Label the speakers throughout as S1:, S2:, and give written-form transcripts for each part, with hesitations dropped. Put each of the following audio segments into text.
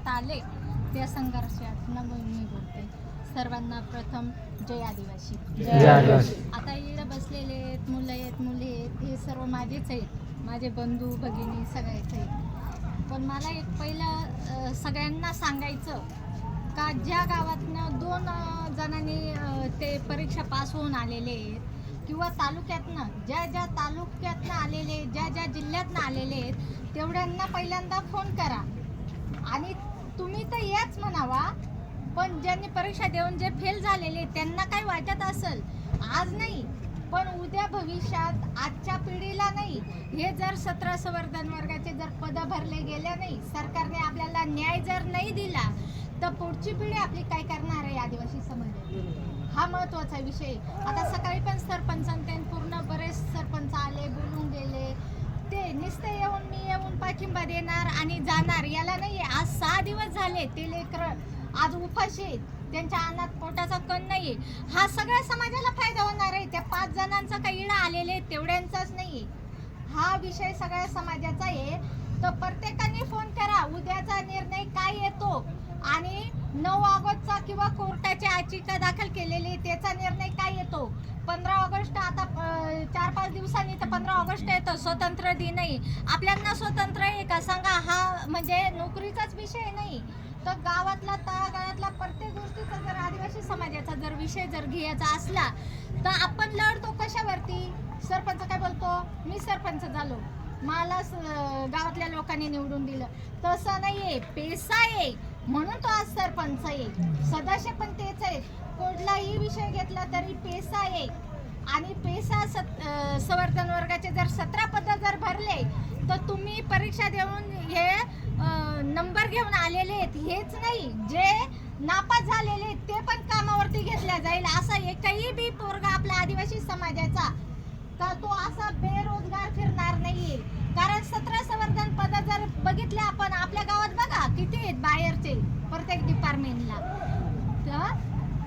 S1: आले त्या संघर्षातनं मी बोलते. सर्वांना प्रथम जय आदिवासी. आता इकडे बसलेले आहेत, मुलं आहेत, मुली आहेत, हे सर्व माझेच आहेत, माझे बंधू भगिनी सगळेच आहेत. पण मला एक पहिलं सगळ्यांना सांगायचं का ज्या गावातनं 2 जणांनी ते परीक्षा पास होऊन आलेले आहेत किंवा तालुक्यातनं ज्या तालुक्यातनं आलेले, ज्या जिल्ह्यातनं आलेले आहेत तेवढ्यांना पहिल्यांदा फोन करा. आणि तुम्ही तर याच म्हणावा, पण ज्यांनी परीक्षा देऊन जे फेल झालेले त्यांना काय वाटत असेल आज नाही पण उद्या भविष्यात, आजच्या पिढीला नाही, हे जर 17 संवर्धन वर्गाचे जर पदं भरले गेले नाही, सरकारने आपल्याला न्याय जर नाही दिला तर पुढची पिढी आपली काय करणार आहे आदिवासी समाज? हा महत्त्वाचा विषय. आता सकाळी पण सरपंचांनी पूर्ण बरेच सरपंच आले, बोलून गेले, ते नुसते मी येऊन पाठिंबा देणार आणि जाणार याला नाही. आज 6 दिवस झाले ते लेकरं आज उपाशी आहेत, त्यांच्या अन्नात पोटाचा कण नाही. हा सगळ्या समाजाला फायदा होणार आहे. त्या 5 जणांचा काही इडा आलेले तेवढ्यांचाच नाही, हा विषय सगळ्या समाजाचा आहे. तर प्रत्येकाने फोन करा, उद्याचा निर्णय काय येतो आणि 9 ऑगस्टचा किंवा कोर्टाची याचिका दाखल केलेली त्याचा निर्णय काय येतो. 15 ऑगस्ट आता 4-5 दिवसांनी तर 15 ऑगस्ट येतो, स्वतंत्र दिन आहे. आपल्यांना स्वतंत्र आहे का सांगा? हा म्हणजे नोकरीचाच विषय नाही तर गावातला तळागाळातला प्रत्येक गोष्टीचा जर आदिवासी समाजाचा जर विषय जर घ्यायचा असला तर आपण लढतो कशावरती? सरपंच काय बोलतो, मी सरपंच झालो, मला गावातल्या लोकांनी निवडून दिलं. तसं नाहीये, पेसा आहे म्हणून तो आज सरपंच आहे, सदस्य पण तेच आहे. कुठलाही विषय घेतला तरी पेसा आहे. आणि पेसा संवर्धन वर्गाचे जर 17 पद जर भरले तर तुम्ही परीक्षा देऊन हे नंबर घेऊन आलेले आहेत हेच नाही, जे नापास झालेले ते पण कामावरती घेतल्या जाईल. असा एकही बी पोरगा आपला आदिवासी समाजाचा का तो असा बेरोजगार फिरणार नाहीये. कारण 17 संवर्धन पद जर बघितले आपण आपल्या गावात बघा किती आहेत बाहेरचे प्रत्येक डिपार्टमेंटला,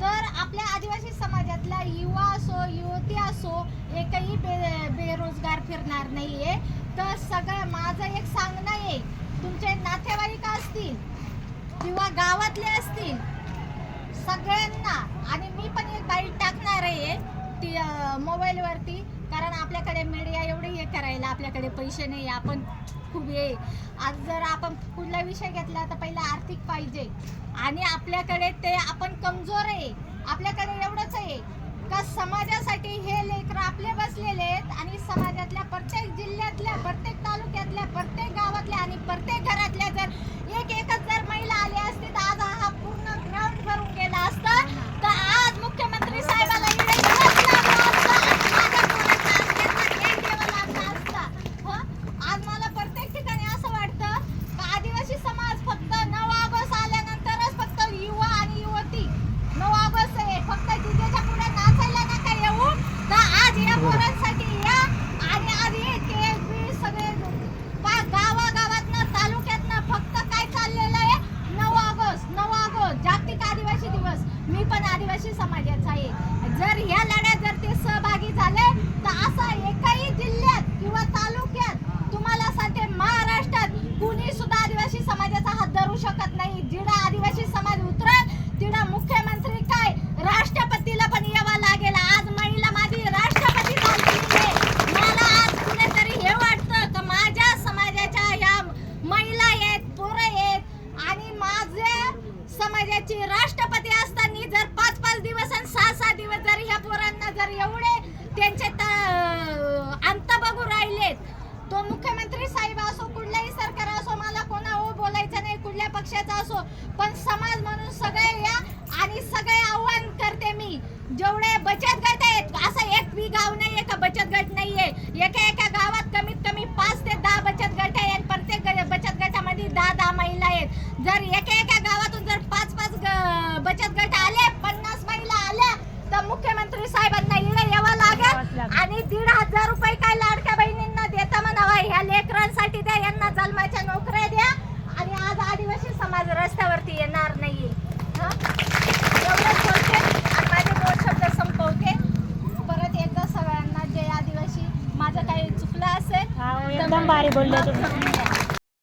S1: तर आपल्या आदिवासी समाजातला युवा असो युवती असो एकही बेरोजगार फिरणार नाहीये. तर सगळं माझं एक सांगणं आहे, तुमचे नातेवाईक असतील किंवा गावातले असतील सगळ्यांना, आणि मी पण एक बाईट टाकणार आहे ती मोबाईलवरती, कारण आपल्याकडे मीडिया एवढे हे करायला आपल्याकडे पैसे नाही, आपण खूप ये. आज जर आपण कुठला विषय घेतला तर पहिला आर्थिक पाहिजे आणि आपल्याकडे ते आपण कमजोर आहे. आपल्याकडे एवढंच आहे का समाजासाठी हे लेकरं आपले बसलेले आहेत आणि समाजातल्या प्रत्येक जिल्ह्यातल्या, प्रत्येक तालुक्यातल्या, प्रत्येक गावातल्या आणि प्रत्येक घरातल्या जर एकच जर महिला आली असती तर आज हा पूर्ण ग्राउंड भरून गेला असता. तर आज मुख्यमंत्री साहेबाला आज मला प्रत्येक ठिकाणी असं वाटतं का आदिवासी समाज फक्त 9 ऑगस्ट आल्यानंतरच फक्त युवा आणि युवती 9 ऑगस्ट आहे फक्त डीजेच्या पुढे नाचायला नका येऊ. तर आज या पोरांसाठी या आणि आज हे सगळे गावागावातनं तालुक्यातनं फक्त काय चाललेलं आहे 9 ऑगस्ट जागतिक आदिवासी दिवस. मी पण आदिवासी समाजाचा आहे. जर या लढ्यात जर ते सहभागी झाले तर असा एकही जिल्ह्यात किंवा तालुक्यात तुम्हाला सांगते महाराष्ट्रात कुणी सुद्धा आदिवासी समाजाचा हात धरू शकत नाही. जिडा आदिवासी समाज उतरल तिडा मुख्यमंत्री काय राष्ट्रपतीला पण यावं लागेल. आज महिला माझी राष्ट्रपती झालेली आहे. मला आज कुठेतरी हे वाटतं का माझ्या समाजाच्या या महिला आहेत, पोरं आहेत आणि माझ्या समाजाची राष्ट्रपती असताना जर 5-5 दिवस आणि 6-6 दिवस जर ह्या पोरांना जर एवढे त्यांचे अंत बघू राहिलेत, तो मुख्यमंत्री साहेब असो कुठलाही सरकार असो, मला कोणा बोलायचं नाही कुठल्या पक्षाचा असो, पण समाज म्हणून सगळे या आणि सगळे आव्हान करते मी. जेवढे बचत गट आहेत, असं एक बी गाव नाहीये का बचत गट नाहीये. एका गावात कमीत कमी 5 ते 10 बचत गट आहे आणि प्रत्येक बचत गटामध्ये 10-10 महिला आहेत. जर एका गावातून जर 5-5 बचत गट आले, 50 महिला आल्या तर मुख्यमंत्री साहेबांना इकडे यावं लागेल आणि 1,500 रुपये काय लाडक्या बहिणींना देता म्हणावा. ह्या लेकरांसाठी द्या, यांना जन्माच्या नोकऱ्या द्या आणि आज आदिवासी समाज रस्त्यावरती येणार नाहीये. एवढंच बोलते आणि माझे 2 शब्द संपवते. परत एकदा सगळ्यांना जय आदिवासी. माझं काही चुकलं असेल
S2: एकदम भारी बोलले तुम्ही.